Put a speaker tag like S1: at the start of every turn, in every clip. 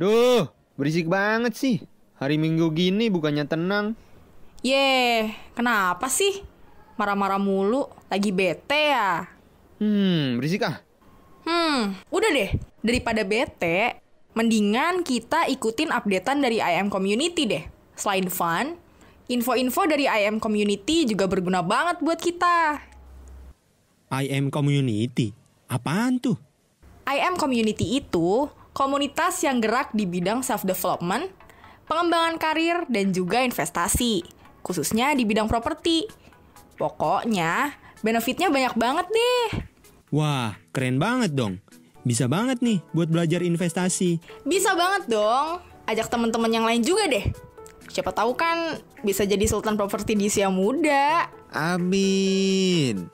S1: Duh, berisik banget sih. Hari Minggu gini bukannya tenang.
S2: Kenapa sih? Marah-marah mulu, lagi bete ya?
S1: Berisik ah.
S2: Udah deh, daripada bete, mendingan kita ikutin updatean dari IM Community deh. Selain fun, info-info dari IM Community juga berguna banget buat kita.
S3: IM Community? Apaan tuh?
S2: IM Community itu komunitas yang gerak di bidang self-development, pengembangan karir, dan juga investasi, khususnya di bidang properti. Pokoknya, benefitnya banyak banget deh.
S3: Wah, keren banget dong. Bisa banget nih buat belajar investasi.
S2: Bisa banget dong. Ajak teman-teman yang lain juga deh. Siapa tahu kan bisa jadi sultan properti di usia muda.
S1: Amin.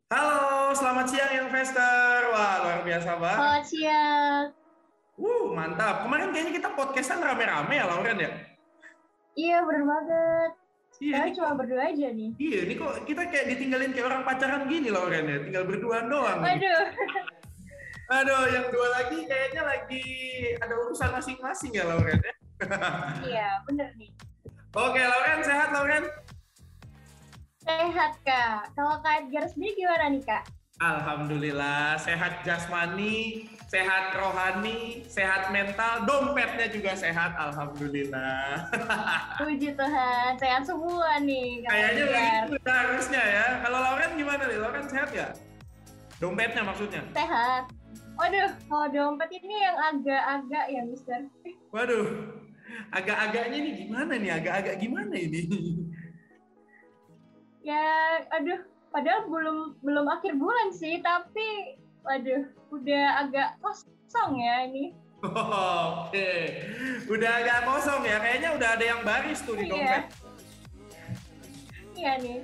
S4: Halo, selamat siang investor. Wah, luar biasa banget.
S5: Selamat siang.
S4: Mantap. Kemarin kayaknya kita podcastan rame-rame ya, Lauren ya?
S5: Iya, bener banget.
S4: Iya,
S5: Kita
S4: ini
S5: cuma berdua aja nih.
S4: Iya, ini kok kita kayak ditinggalin kayak orang pacaran gini, Lauren ya? Tinggal berduaan doang.
S5: Waduh.
S4: Aduh, yang dua lagi kayaknya lagi ada urusan masing-masing ya, Lauren ya?
S5: Iya, bener nih.
S4: Oke, Lauren, sehat, Lauren?
S5: Sehat, Kak. Kalau Kak Edgar sendiri gimana nih, Kak?
S4: Alhamdulillah, sehat jasmani, sehat rohani, sehat mental, dompetnya juga sehat, alhamdulillah.
S5: Puji Tuhan, sehat semua nih, Kak
S4: Kayaknya
S5: Edgar.
S4: begitu harusnya ya. Kalau Lauren gimana nih? Lauren sehat ya? Dompetnya maksudnya?
S5: Sehat. Waduh, kalau dompet ini yang agak-agak ya, Mister.
S4: Waduh, agak-agaknya ini gimana nih? Agak-agak gimana ini?
S5: Ya, aduh, padahal belum akhir bulan sih, tapi waduh, udah agak kosong ya ini.
S4: Oke, udah agak kosong ya. Kayaknya udah ada yang baris tuh di
S5: Iya.
S4: dompet.
S5: Iya nih.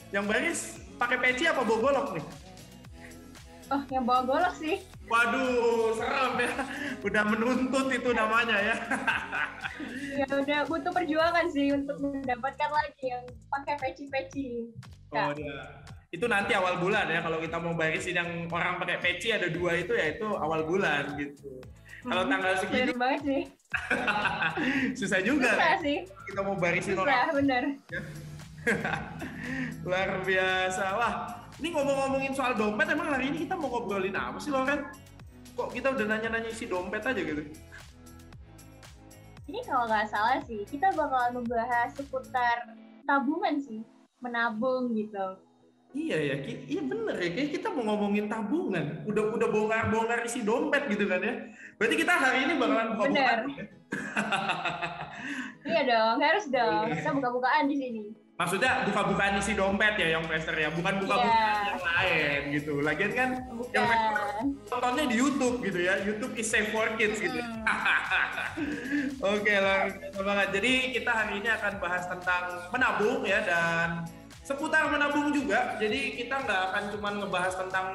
S4: Yang baris pakai peci apa bawa golok nih?
S5: Oh, yang bawa golok sih.
S4: Waduh, serem ya. Udah menuntut itu namanya ya.
S5: Ya udah butuh perjuangan sih untuk mendapatkan lagi yang pakai peci-peci.
S4: Oh ya. Itu nanti awal bulan ya, kalau kita mau barisin yang orang pakai peci ada 2 itu ya itu awal bulan gitu. Kalau tanggal segini
S5: Bener banget sih.
S4: susah juga.
S5: Susah sih.
S4: Kita mau barisin
S5: Susah,
S4: orang.
S5: bener.
S4: Luar biasa. Wah, ini ngomong-ngomongin soal dompet, emang hari ini kita mau ngobrolin apa sih, Loren? Kok kita udah nanya-nanya isi dompet aja gitu?
S5: Ini kalau nggak salah sih, kita bakalan membahas seputar tabungan sih. Menabung gitu.
S4: Iya ya, iya bener ya. Kayak kita mau ngomongin tabungan. Udah bongkar-bongkar isi dompet gitu kan ya. Berarti kita hari ini bakalan buka-bukaan ya?
S5: Iya dong, harus dong.
S4: Iya.
S5: Kita buka-bukaan di sini.
S4: Maksudnya buka-bukaan isi dompet ya, yang investor ya, bukan buka-bukaan yang lain gitu. Lagian kan yang investor tontonnya di YouTube gitu ya, YouTube is safe for kids gitu. Oke, luar biasa banget. Jadi kita hari ini akan bahas tentang menabung ya, dan seputar menabung juga. Jadi kita nggak akan cuma ngebahas tentang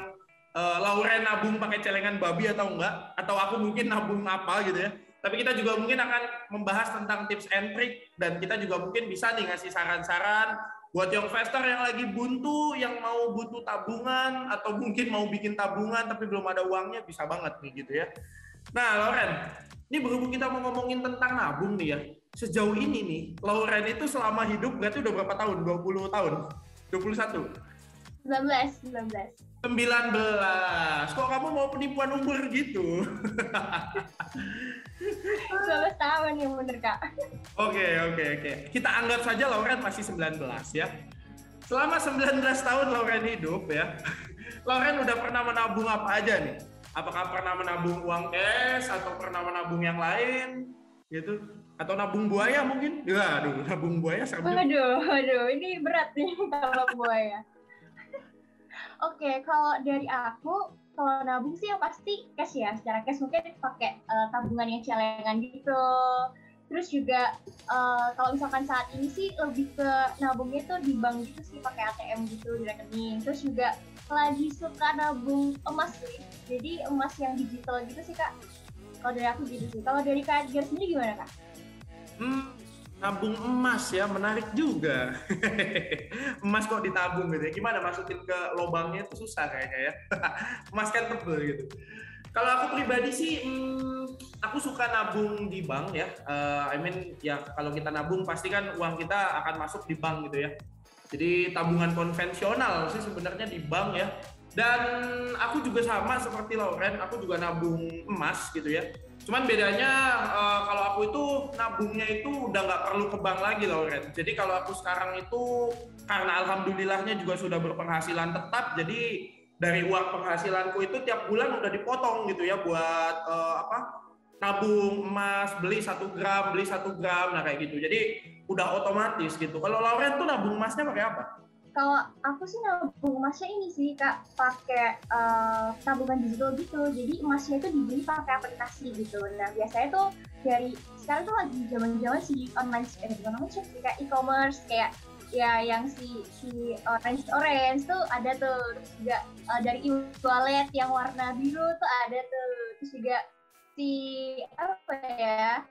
S4: Lauren nabung pakai celengan babi atau enggak, atau aku mungkin nabung apa gitu ya. Tapi kita juga mungkin akan membahas tentang tips and trick, dan kita juga mungkin bisa nih ngasih saran-saran buat yang investor yang lagi buntu, yang mau butuh tabungan, atau mungkin mau bikin tabungan tapi belum ada uangnya, bisa banget nih gitu ya. Nah, Lauren, ini berhubung kita mau ngomongin tentang nabung nih ya, sejauh ini nih, Lauren itu selama hidup berarti udah berapa tahun? 20 tahun? 21?
S5: 19.
S4: 19. Kok kamu mau penipuan umur gitu?
S5: 19 tahun yang bener, Kak.
S4: Oke. Kita anggap saja Lauren masih 19 ya. Selama 19 tahun Lauren hidup ya, Lauren udah pernah menabung apa aja nih? Apakah pernah menabung uang cash atau pernah menabung yang lain gitu? Atau nabung buaya mungkin? Ya, aduh, nabung buaya serem juga.
S5: Waduh, ini berat nih kalau buaya. Oke, kalau dari aku, kalau nabung sih yang pasti cash ya, secara cash mungkin pakai tabungan yang celengan gitu. Terus juga kalau misalkan saat ini sih lebih ke nabungnya tuh di bank gitu sih, pakai ATM gitu di rekening. Terus juga lagi suka nabung emas sih, jadi emas yang digital gitu sih, Kak. Kalau dari aku gitu sih. Kalau dari Kak Edgar sendiri gimana, Kak?
S4: Nabung emas ya, menarik juga. Emas kok ditabung gitu ya. Gimana masukin ke lubangnya itu susah kayaknya ya. Emas kan tebel gitu. Kalau aku pribadi sih, aku suka nabung di bank ya. Ya kalau kita nabung pasti kan uang kita akan masuk di bank gitu ya. Jadi tabungan konvensional sih sebenarnya di bank ya. Dan aku juga sama seperti Lauren, aku juga nabung emas gitu ya. Cuman bedanya kalau aku itu nabungnya itu udah nggak perlu ke bank lagi Lauren. Jadi kalau aku sekarang itu karena alhamdulillahnya juga sudah berpenghasilan tetap, jadi dari uang penghasilanku itu tiap bulan udah dipotong gitu ya buat nabung emas, beli 1 gram, nah kayak gitu. Jadi udah otomatis gitu. Kalau Lauren tuh nabung emasnya pakai apa?
S5: Kalau aku sih nabung emasnya ini sih Kak, pakai tabungan digital gitu. Jadi emasnya itu dibeli pakai aplikasi gitu. Nah biasanya tuh dari sekarang tuh lagi zaman-zaman si online kayak e-commerce kayak ya yang si orange tuh ada tuh. Terus juga dari e-wallet yang warna biru tuh ada tuh. Terus juga si apa ya?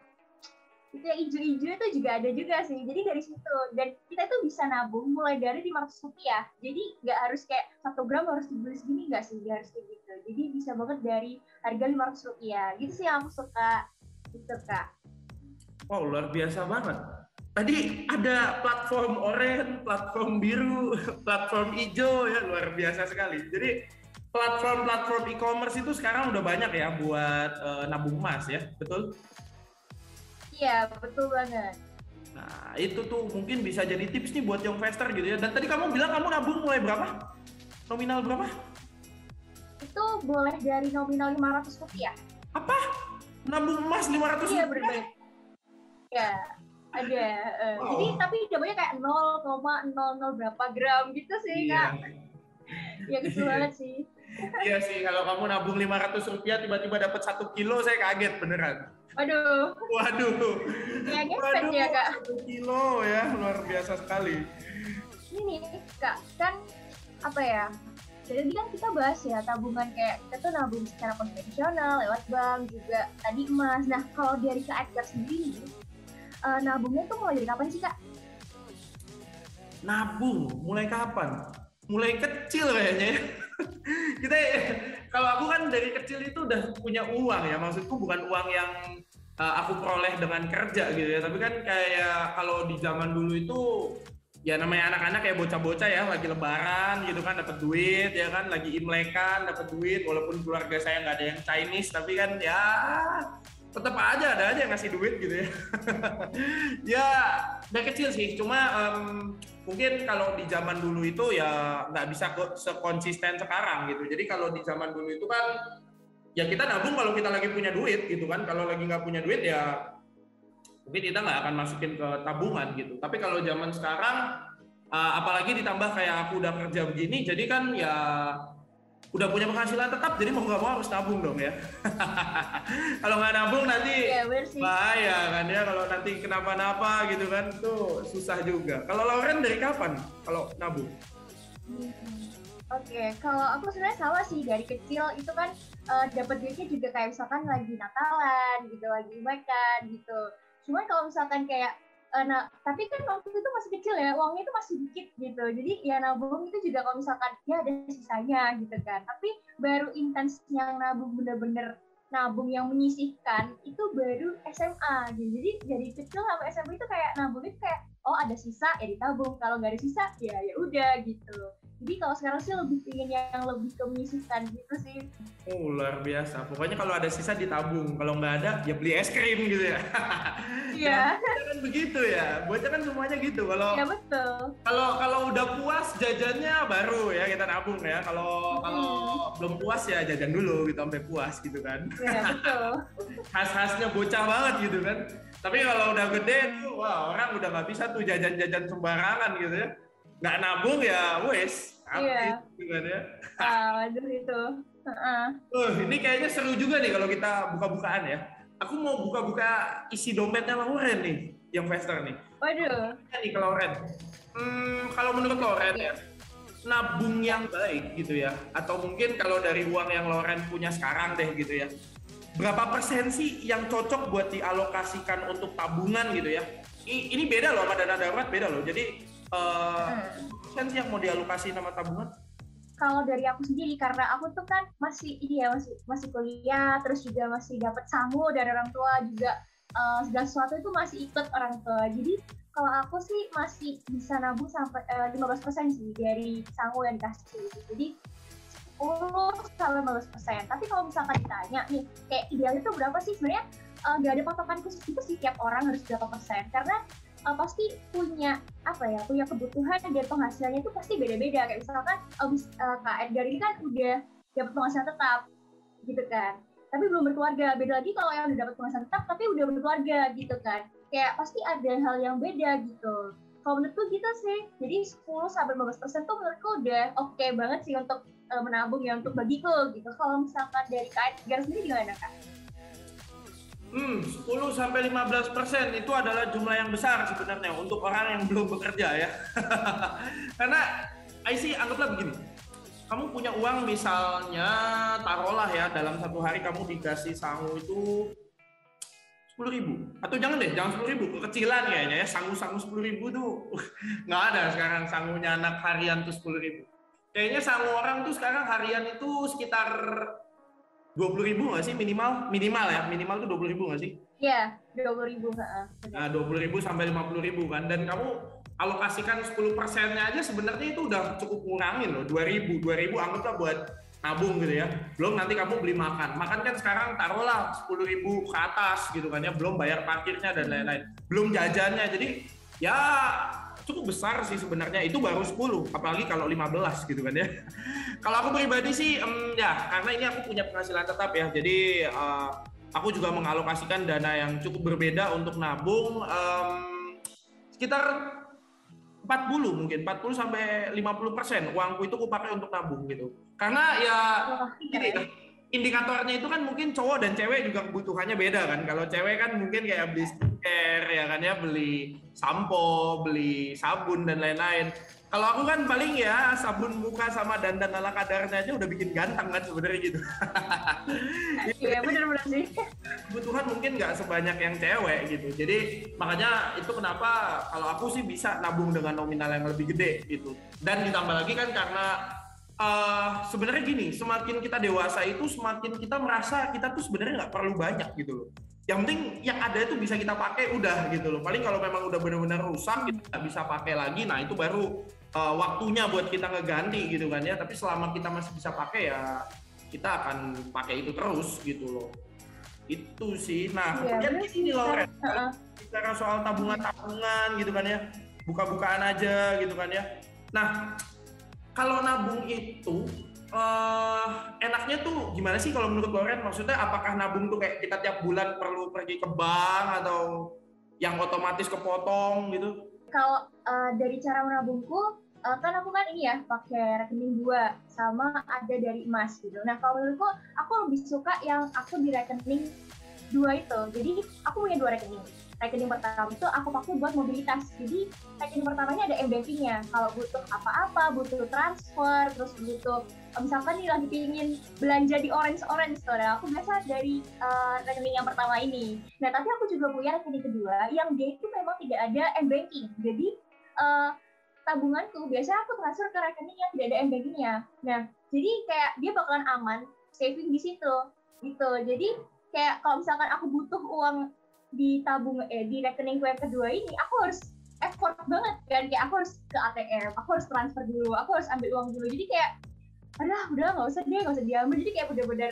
S5: Itu yang hijau-hijau itu juga ada juga sih. Jadi dari situ, dan kita itu bisa nabung mulai dari Rp500. Jadi nggak harus kayak 1 gram harus dibeli segini, nggak sih, nggak harus kayak gitu. Jadi bisa banget dari harga Rp500. Gitu sih yang aku suka gitu Kak.
S4: Wow, luar biasa banget. Tadi ada platform oranye, platform biru, platform hijau ya, luar biasa sekali. Jadi platform-platform e-commerce itu sekarang udah banyak ya buat nabung emas ya, betul?
S5: Iya, betul banget.
S4: Nah, itu tuh mungkin bisa jadi tips nih buat young investor gitu ya. Dan tadi kamu bilang kamu nabung mulai berapa? Nominal berapa?
S5: Itu boleh dari nominal Rp500.
S4: Apa? Nabung emas 500
S5: Iya,
S4: rupiah?
S5: bener-bener. Ya, ada.
S4: Wow.
S5: Jadi, tapi namanya kayak 0,00 berapa gram gitu sih,
S4: Iya.
S5: Kak. Ya, kecil banget sih.
S4: Iya sih, kalau kamu nabung Rp500 tiba-tiba dapat 1 kilo, saya kaget beneran.
S5: Waduh.
S4: Ya,
S5: ngefek ya, Kak.
S4: 1 kilo ya, luar biasa sekali.
S5: Ini nih, Kak, kan apa ya? Jadi kan kita bahas ya tabungan kayak kita tuh nabung secara konvensional lewat bank juga tadi emas. Nah, kalau dari Kak Edgar sendiri nih, nabungnya tuh mulai dari kapan sih, Kak?
S4: Nabung, mulai kapan? Mulai kecil kayaknya ya. Kita kalau aku kan dari kecil itu udah punya uang ya, maksudku bukan uang yang aku peroleh dengan kerja gitu ya, tapi kan kayak kalau di zaman dulu itu ya namanya anak-anak kayak bocah-bocah ya, lagi lebaran gitu kan dapat duit ya kan, lagi imlekan dapat duit, walaupun keluarga saya nggak ada yang Chinese tapi kan ya tetap aja ada aja yang ngasih duit gitu ya. Ya dari kecil sih, cuma mungkin kalau di zaman dulu itu ya nggak bisa sekonsisten sekarang gitu. Jadi kalau di zaman dulu itu kan ya kita nabung kalau kita lagi punya duit gitu kan. Kalau lagi nggak punya duit ya mungkin kita nggak akan masukin ke tabungan gitu. Tapi kalau zaman sekarang apalagi ditambah kayak aku udah kerja begini, jadi kan ya udah punya penghasilan tetap, jadi mau nggak mau harus nabung dong ya. Kalau nggak nabung nanti bahaya kan ya, kalau nanti kenapa-napa gitu kan tuh susah juga. Kalau Lauren dari kapan kalau nabung?
S5: Oke, kalau aku sebenarnya sama sih, dari kecil itu kan dapat duitnya juga kayak misalkan lagi Natalan gitu, lagi makan gitu. Cuman kalau misalkan kayak tapi kan waktu itu masih kecil ya, uangnya itu masih dikit gitu. Jadi ya nabung itu juga kalau misalkan ya ada sisanya gitu kan. Tapi baru intens yang nabung bener-bener nabung yang menyisihkan itu baru SMA gitu. Jadi dari kecil sampai SMA itu kayak nabung itu kayak oh ada sisa ya ditabung, kalau nggak ada sisa ya udah gitu. Jadi kalau sekarang sih lebih ingin yang lebih ke menyisihkan gitu sih.
S4: Oh luar biasa, pokoknya kalau ada sisa ditabung, kalau nggak ada ya beli es krim gitu ya.
S5: Iya.
S4: Kan begitu ya, bocah kan semuanya gitu. Kalau
S5: ya betul.
S4: Kalau udah puas jajannya baru ya kita nabung ya. Kalau belum puas ya jajan dulu gitu sampai puas gitu kan.
S5: Iya betul.
S4: Khas-khasnya bocah banget gitu kan. Tapi kalau udah gede tuh, wah orang udah nggak bisa tuh jajan-jajan sembarangan gitu ya. Nggak nabung ya wes.
S5: Iya.
S4: Gitu kan ya.
S5: Waduh itu.
S4: Ini kayaknya seru juga nih kalau kita buka-bukaan ya. Aku mau buka-buka isi dompetnya Lauren nih, yang investor nih.
S5: Waduh.
S4: Nih ke Lauren. Kalau menurut Lauren ya, nabung yang baik gitu ya, atau mungkin kalau dari uang yang Lauren punya sekarang deh gitu ya, berapa persen sih yang cocok buat dialokasikan untuk tabungan gitu ya? ini beda loh sama dana darurat, beda loh. Jadi kan sih yang mau dialokasi nama tabungan?
S5: Kalau dari aku sendiri, karena aku tuh kan masih kuliah, terus juga masih dapat sangu dari orang tua juga, segala sesuatu itu masih ikut orang tua. Jadi kalau aku sih masih bisa nabung sampai 15% sih dari sangu yang dikasih. Jadi 10-15%. Tapi kalau misalkan ditanya nih, kayak idealnya itu berapa sih? Sebenarnya nggak ada patokan khusus itu sih, tiap orang harus berapa persen. Karena pasti punya kebutuhan dan penghasilannya itu pasti beda-beda. Kayak misalkan Kak Edgar ini kan udah dapat penghasilan tetap gitu kan, tapi belum berkeluarga. Beda lagi kalau yang udah dapat penghasilan tetap tapi udah berkeluarga gitu kan, kayak pasti ada hal yang beda gitu. Kalau menurutku gitu sih, jadi 10-15% tuh menurutku udah oke banget sih untuk menabung ya, untuk bagiku gitu. Kalau misalkan dari Kak Edgar sendiri gimana Kak?
S4: 10-15% itu adalah jumlah yang besar sebenarnya untuk orang yang belum bekerja ya. Karena anggaplah begini, kamu punya uang misalnya, taruhlah ya dalam satu hari kamu dikasih sangu itu 10.000, atau jangan 10.000, kekecilan kayaknya ya, sangu 10.000 tuh nggak ada sekarang sangunya anak harian tuh 10.000. Kayaknya sangu orang tuh sekarang harian itu sekitar 20.000 nggak sih minimal tuh 20.000 nggak sih?
S5: Iya, 20.000.
S4: Nah, 20.000 sampai 50.000 kan, dan kamu alokasikan 10%-nya aja sebenarnya itu udah cukup ngurangin loh. 2.000 anggaplah buat nabung gitu ya. Belum nanti kamu beli makan kan sekarang taruhlah 10.000 ke atas gitu kan ya, belum bayar parkirnya dan lain-lain, belum jajannya. Jadi ya cukup besar sih sebenarnya, itu baru 10, apalagi kalau 15 gitu kan ya. Kalau aku pribadi sih ya karena ini aku punya penghasilan tetap ya, jadi aku juga mengalokasikan dana yang cukup berbeda untuk nabung, sekitar 40 sampai 50% uangku itu aku pakai untuk nabung gitu. Karena ya gini, indikatornya itu kan mungkin cowok dan cewek juga kebutuhannya beda kan. Kalau cewek kan mungkin kayak beli skincare ya kan ya, beli sampo, beli sabun dan lain-lain. Kalau aku kan paling ya sabun muka sama dandan ala kadarnya aja udah bikin ganteng kan sebenarnya gitu.
S5: Iya benar-benar sih.
S4: Kebutuhan mungkin nggak sebanyak yang cewek gitu. Jadi makanya itu kenapa kalau aku sih bisa nabung dengan nominal yang lebih gede gitu. Dan ditambah lagi kan karena sebenarnya gini, semakin kita dewasa itu semakin kita merasa kita tuh sebenarnya nggak perlu banyak gitu loh. Yang penting yang ada itu bisa kita pakai udah gitu loh. Paling kalau memang udah benar-benar rusak kita nggak bisa pakai lagi, nah itu baru waktunya buat kita ngeganti gitu kan ya. Tapi selama kita masih bisa pakai ya kita akan pakai itu terus gitu loh. Itu sih. Nah kemudian ini loh Ren, bicara soal tabungan gitu kan ya, buka-bukaan aja gitu kan ya. Nah kalau nabung itu enaknya tuh gimana sih kalau menurut Loren? Maksudnya apakah nabung tuh kayak kita tiap bulan perlu pergi ke bank atau yang otomatis kepotong gitu?
S5: Kalau dari cara menabungku, kan aku kan ini ya pakai rekening 2 sama ada dari emas gitu. Nah kalau menurutku aku lebih suka yang aku di rekening 2 itu. Jadi aku punya 2 rekening. Rekening pertama itu aku pakai buat mobilitas. Jadi rekening pertamanya ada m-bankingnya. Kalau butuh apa-apa, butuh transfer, terus butuh misalkan nih lagi pingin belanja di orange store, aku biasa dari rekening yang pertama ini. Nah tapi aku juga punya rekening kedua yang dia itu memang tidak ada m-banking. Jadi tabunganku biasanya aku transfer ke rekening yang tidak ada m-bankingnya. Nah jadi kayak dia bakalan aman, saving di situ gitu. Jadi kayak kalau misalkan aku butuh uang di rekeningku yang kedua ini, aku harus effort banget kan, kayak aku harus ke ATM, aku harus transfer dulu, aku harus ambil uang dulu. Jadi kayak udah nggak usah diambil. Jadi kayak bener-bener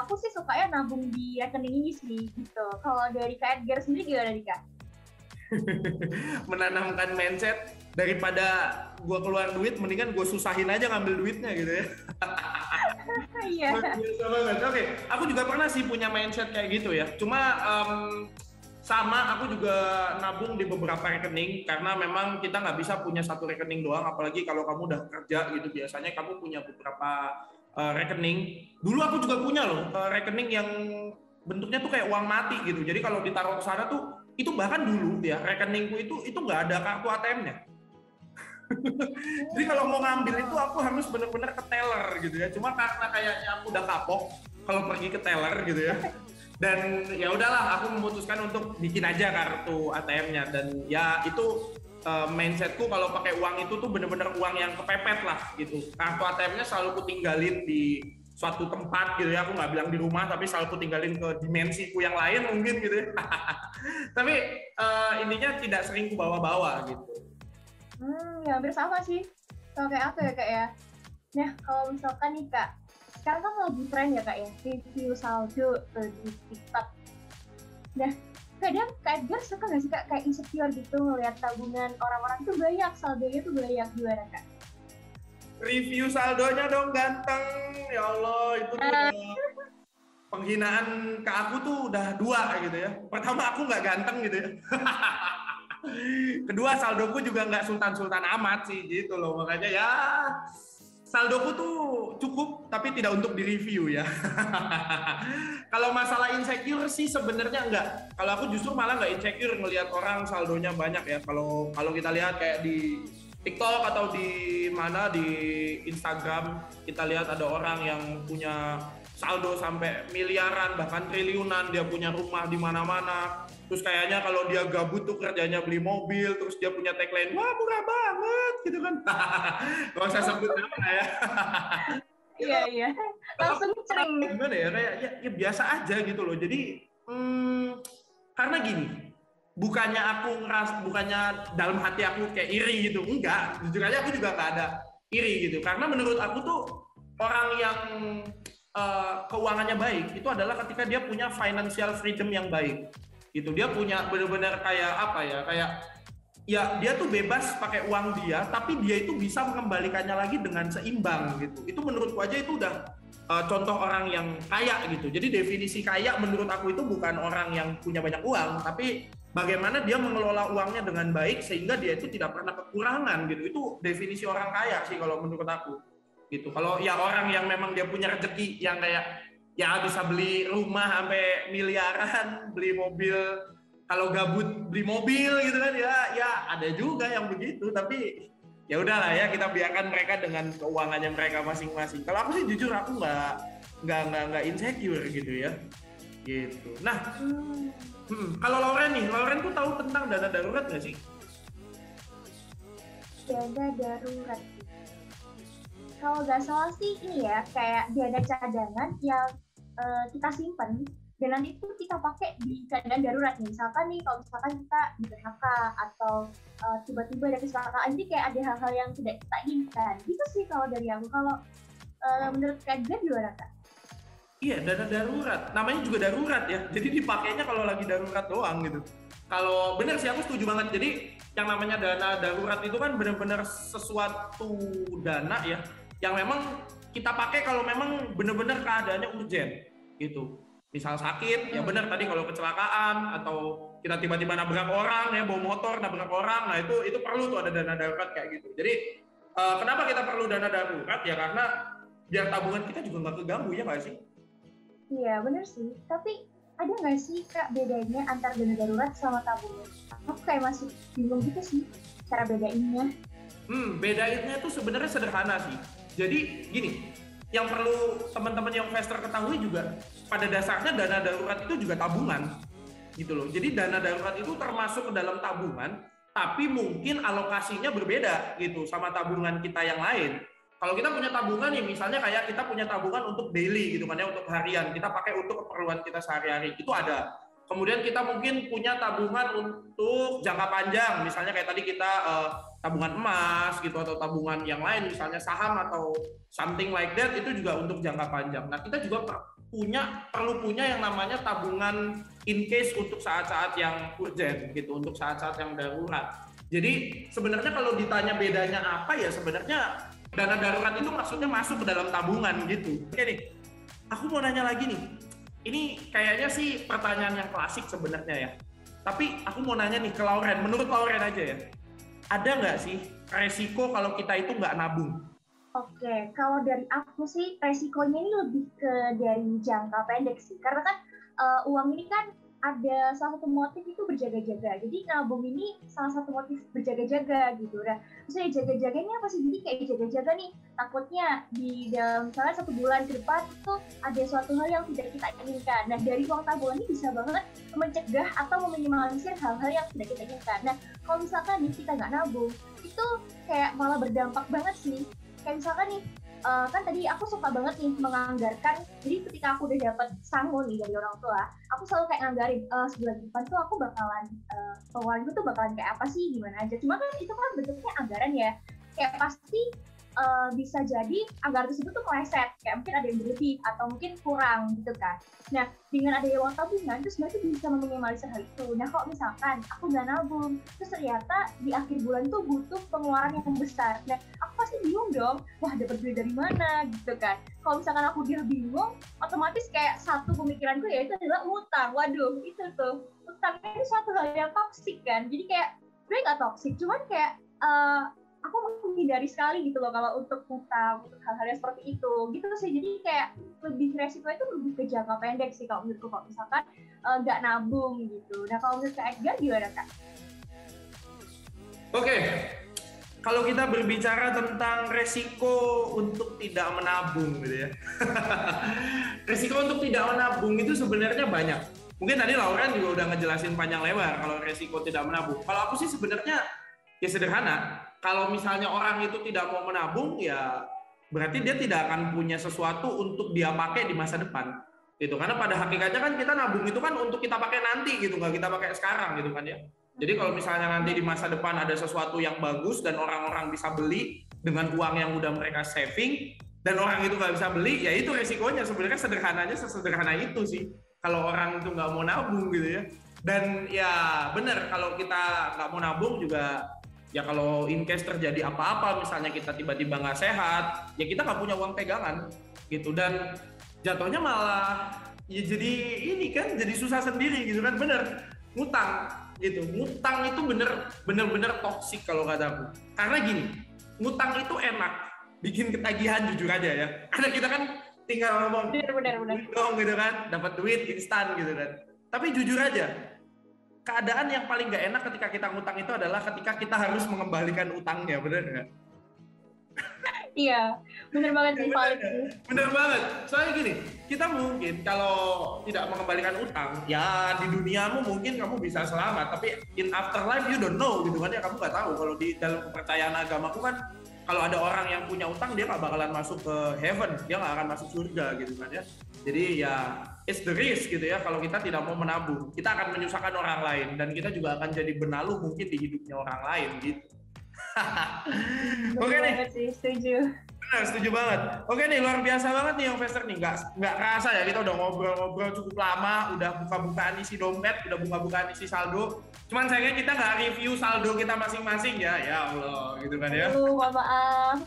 S5: aku sih sukanya nabung di rekening ini sih gitu. Kalau dari Kak Edgar sendiri gimana nih Kak?
S4: Menanamkan mindset daripada gue keluar duit mendingan gue susahin aja ngambil duitnya gitu ya.
S5: Iya.
S4: Biasa banget. Oke, aku juga pernah sih punya mindset kayak gitu ya. Cuma sama aku juga nabung di beberapa rekening karena memang kita nggak bisa punya satu rekening doang, apalagi kalau kamu udah kerja gitu. Biasanya kamu punya beberapa rekening. Dulu aku juga punya loh rekening yang bentuknya tuh kayak uang mati gitu. Jadi kalau ditaruh ke sana tuh itu bahkan dulu ya rekeningku itu nggak ada kartu ATM-nya. Jadi kalau mau ngambil itu aku harus benar-benar ke teller gitu ya. Cuma karena kayaknya aku udah kapok kalau pergi ke teller gitu ya. Dan ya udahlah, aku memutuskan untuk bikin aja kartu ATM-nya. Dan ya itu mindsetku kalau pakai uang itu tuh bener-bener uang yang kepepet lah gitu. Kartu ATM-nya selalu ku tinggalin di suatu tempat gitu ya, aku nggak bilang di rumah, tapi selalu ku tinggalin ke dimensiku yang lain mungkin gitu ya. Tapi intinya tidak sering ku bawa-bawa gitu.
S5: Ya hampir sama sih, kalau kayak aku ya Kak ya. Nah kalau misalkan nih Kak, sekarang kan lagi tren ya Kak ya, review saldo di TikTok. Nah kadang Kak Edgar suka nggak sih Kak kayak insecure gitu ngeliat tabungan orang-orang tuh banyak, saldonya tuh banyak, gimana Kak?
S4: Review saldonya dong ganteng, ya Allah itu tuh udah penghinaan ke aku tuh udah 2 gitu ya. Pertama aku nggak ganteng gitu ya. Kedua saldoku juga nggak sultan-sultan amat sih gitu loh, makanya ya saldoku tuh cukup tapi tidak untuk direview ya. Kalau masalah insecure sih sebenarnya enggak. Kalau aku justru malah nggak insecure ngelihat orang saldonya banyak ya. Kalau kita lihat kayak di TikTok atau di mana di Instagram, kita lihat ada orang yang punya saldo sampai miliaran bahkan triliunan, dia punya rumah di mana-mana. Terus kayaknya kalau dia gabut tuh kerjanya beli mobil, terus dia punya tagline, wah murah banget gitu kan. Gak usah sebut nama ya.
S5: Iya. Langsung cering.
S4: Gimana ya, kayak ya biasa aja gitu loh. Jadi karena gini, bukannya dalam hati aku kayak iri gitu, enggak. Jujur aja aku juga nggak ada iri gitu. Karena menurut aku tuh orang yang keuangannya baik itu adalah ketika dia punya financial freedom yang baik. Gitu, dia punya benar-benar kayak apa ya, kayak ya dia tuh bebas pakai uang dia, tapi dia itu bisa mengembalikannya lagi dengan seimbang gitu. Itu menurutku aja itu udah contoh orang yang kaya gitu. Jadi definisi kaya menurut aku itu bukan orang yang punya banyak uang, tapi bagaimana dia mengelola uangnya dengan baik sehingga dia itu tidak pernah kekurangan gitu. Itu definisi orang kaya sih kalau menurut aku gitu. Kalau ya orang yang memang dia punya rezeki yang kayak ya bisa beli rumah sampai miliaran, beli mobil, kalau gabut beli mobil gitu kan, ya ada juga yang begitu. Tapi ya udahlah ya, kita biarkan mereka dengan keuangannya mereka masing-masing. Kalau aku sih jujur aku nggak insecure gitu ya, gitu. Nah, kalau Lauren tuh tahu tentang dana darurat nggak sih?
S5: Dana darurat. Kalau nggak salah sih ini ya, kayak dana cadangan yang kita simpan dan nanti itu kita pakai di keadaan darurat nih. Misalkan nih, kalau misalkan kita di PHK atau tiba-tiba ada kecelakaan, jadi kayak ada hal-hal yang tidak kita inginkan. Gitu sih kalau dari aku. Kalau menurut Kak Edgar gimana Kak?
S4: Iya, dana darurat. Namanya juga darurat ya. Jadi dipakainya kalau lagi darurat doang gitu. Kalau benar sih aku setuju banget. Jadi yang namanya dana darurat itu kan benar-benar sesuatu dana ya, yang memang kita pakai kalau memang benar-benar keadaannya urgent gitu. Misal sakit, ya benar tadi kalau kecelakaan atau kita tiba-tiba nabrak orang ya, bawa motor nabrak orang, nah itu perlu tuh ada dana darurat kayak gitu. Jadi kenapa kita perlu dana darurat ya, karena biar tabungan kita juga nggak keganggu ya nggak sih?
S5: Iya benar sih, tapi ada nggak sih Kak bedanya antara dana darurat sama tabungan? Aku kayak masih bingung gitu sih cara bedainnya.
S4: Bedainnya tuh sebenarnya sederhana sih. Jadi gini, yang perlu teman-teman yang investor ketahui juga, pada dasarnya dana darurat itu juga tabungan gitu loh. Jadi dana darurat itu termasuk ke dalam tabungan, tapi mungkin alokasinya berbeda gitu sama tabungan kita yang lain. Kalau kita punya tabungan nih, misalnya kayak kita punya tabungan untuk daily gitu kan ya, untuk harian, kita pakai untuk keperluan kita sehari-hari, itu ada. Kemudian kita mungkin punya tabungan untuk jangka panjang, misalnya kayak tadi kita tabungan emas gitu, atau tabungan yang lain, misalnya saham atau something like that, itu juga untuk jangka panjang. Nah, kita juga perlu punya yang namanya tabungan in case untuk saat-saat yang urgent gitu, untuk saat-saat yang darurat. Jadi sebenarnya kalau ditanya bedanya apa ya, sebenarnya dana darurat itu maksudnya masuk ke dalam tabungan gitu. Oke nih, aku mau nanya lagi nih. Ini kayaknya sih pertanyaan yang klasik sebenarnya ya. Tapi aku mau nanya nih ke Lauren, menurut Lauren aja ya. Ada nggak sih resiko kalau kita itu nggak nabung?
S5: Oke, kalau dari aku sih resikonya ini lebih ke dari jangka pendek sih. Karena kan uang ini kan ada salah satu motif itu berjaga-jaga. Jadi nabung ini salah satu motif berjaga-jaga gitu. Nah, misalnya jaga-jaganya apa sih? Jadi kayak jaga-jaga nih, takutnya di dalam misalnya 1 bulan ke depan itu ada suatu hal yang tidak kita inginkan. Nah, dari uang tabungan ini bisa banget mencegah atau meminimalisir hal-hal yang tidak kita inginkan. Nah, kalau misalkan nih kita nggak nabung, itu kayak malah berdampak banget sih. Kayak misalkan nih, kan tadi aku suka banget nih menganggarkan. Jadi ketika aku udah dapat sangu nih dari orang tua, aku selalu kayak nganggarin sebulan depan tuh aku bakalan pengeluaranku tuh bakalan kayak apa sih, gimana aja. Cuma kan itu kan bentuknya anggaran ya, kayak pasti bisa jadi anggaran tersebut tuh meleset, kayak mungkin ada yang berlebih atau mungkin kurang gitu kan. Nah, dengan adanya uang tabungan terus mereka bisa meminimalisir hal itu. Nah, kalau misalkan aku nggak nabung, terus ternyata di akhir bulan tuh butuh pengeluaran yang besar. Nah, aku pasti bingung dong, wah dapat duit dari mana gitu kan. Kalau misalkan aku dia bingung, otomatis kayak satu pemikiranku yaitu adalah utang. Waduh, itu tuh utang ini suatu hal yang toksik kan. Jadi kayak sebenarnya nggak toksik, cuman kayak aku menghindari sekali gitu loh kalau untuk utang, untuk hal-hal yang seperti itu gitu sih. Jadi kayak lebih resiko itu lebih ke jangka pendek sih kalau menurutku, kalau misalkan nggak nabung gitu. Nah, kalau menurut Kak Edgar gimana, Kak?
S4: Oke, kalau kita berbicara tentang resiko untuk tidak menabung gitu ya. Resiko untuk tidak menabung itu sebenarnya banyak. Mungkin tadi Lauren juga udah ngejelasin panjang lebar kalau resiko tidak menabung. Kalau aku sih sebenarnya ya sederhana. Kalau misalnya orang itu tidak mau menabung, ya berarti dia tidak akan punya sesuatu untuk dia pakai di masa depan. Gitu. Karena pada hakikatnya kan kita nabung itu kan untuk kita pakai nanti gitu, nggak kita pakai sekarang gitu kan ya. Jadi kalau misalnya nanti di masa depan ada sesuatu yang bagus dan orang-orang bisa beli dengan uang yang udah mereka saving, dan orang itu nggak bisa beli, ya itu resikonya. Sebenarnya sederhananya sesederhana itu sih. Kalau orang itu nggak mau nabung gitu ya. Dan ya benar, kalau kita nggak mau nabung juga, ya kalau in case terjadi apa-apa, misalnya kita tiba-tiba nggak sehat, ya kita nggak punya uang pegangan gitu, dan jatuhnya malah ya jadi ini kan, jadi susah sendiri gitu kan. Bener, ngutang gitu, ngutang itu bener-bener toksik kalau kataku. Karena gini, ngutang itu enak, bikin ketagihan jujur aja ya, karena kita kan tinggal ngomong
S5: Bener.
S4: dong gitu kan, dapat duit instan gitu kan. Tapi jujur aja, keadaan yang paling nggak enak ketika kita ngutang itu adalah ketika kita harus mengembalikan utangnya, bener nggak?
S5: Iya, bener banget sih, valid sih.
S4: Bener banget. Soalnya gini, kita mungkin kalau tidak mengembalikan utang, ya di duniamu mungkin kamu bisa selamat, tapi in afterlife you don't know gitu kan ya, kamu nggak tahu. Kalau di dalam kepercayaan agamaku kan, kalau ada orang yang punya utang, dia nggak bakalan masuk ke heaven, dia nggak akan masuk surga gitu kan ya. Jadi ya it's the risk gitu ya, kalau kita tidak mau menabung, kita akan menyusahkan orang lain, dan kita juga akan jadi benalu mungkin di hidupnya orang lain gitu. Oke nih,
S5: sih, setuju.
S4: benar, setuju banget. Oke nih, luar biasa banget nih Youngfester nih, nggak kerasa ya kita udah ngobrol-ngobrol cukup lama, udah buka-bukaan isi dompet, udah buka-bukaan isi saldo. Cuman sayangnya kita nggak review saldo kita masing-masing ya Allah gitu kan ya.
S5: Maaf.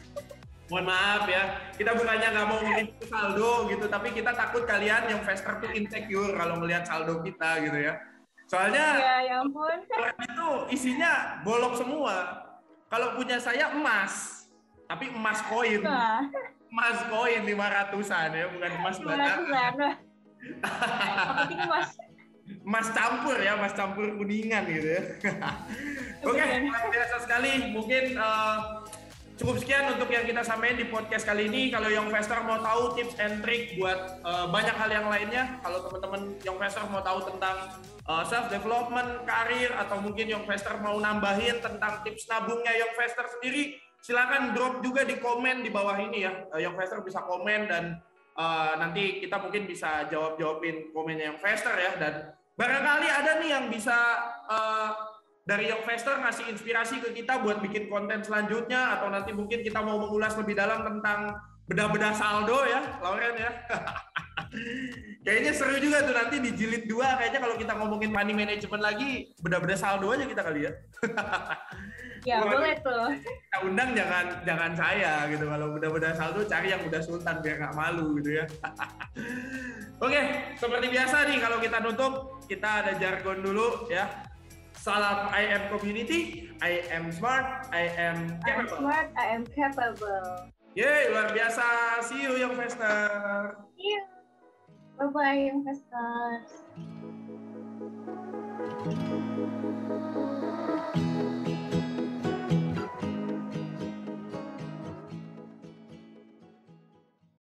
S4: Mohon maaf ya, kita bukannya nggak mau nge-review saldo gitu, tapi kita takut kalian yang investor tuh insecure kalau melihat saldo kita gitu ya. Soalnya
S5: Ya ampun.
S4: itu isinya bolok semua. Kalau punya saya emas, tapi emas koin.
S5: Wah.
S4: Emas koin 500-an ya, bukan emas batangan.
S5: Penting Mas.
S4: Emas campur ya, emas campur kuningan gitu ya. Oke, luar biasa sekali. Mungkin cukup sekian untuk yang kita sampaikan di podcast kali ini. Kalau Youngfester mau tahu tips and trick buat banyak hal yang lainnya, kalau teman-teman Youngfester mau tahu tentang self development, karir, atau mungkin Youngfester mau nambahin tentang tips nabungnya Youngfester sendiri, silakan drop juga di komen di bawah ini ya. Youngfester bisa komen, dan nanti kita mungkin bisa jawabin komennya Youngfester ya. Dan barangkali ada nih yang bisa dari Youngfester ngasih inspirasi ke kita buat bikin konten selanjutnya, atau nanti mungkin kita mau mengulas lebih dalam tentang bedah-bedah saldo ya, Lauren ya. Kayaknya seru juga tuh nanti di jilid 2, kayaknya kalau kita ngomongin money management lagi, bedah-bedah saldo aja kita kali ya.
S5: Ya boleh tuh.
S4: Kita undang jangan saya gitu, kalau bedah-bedah saldo cari yang udah sultan biar nggak malu gitu ya. Oke, seperti biasa nih kalau kita nutup, kita ada jargon dulu ya. Salam I am community, I am smart, I am capable.
S5: Smart, I am capable.
S4: Yeay, luar biasa. See you Youngfester.
S5: Iya. Bye-bye, investors.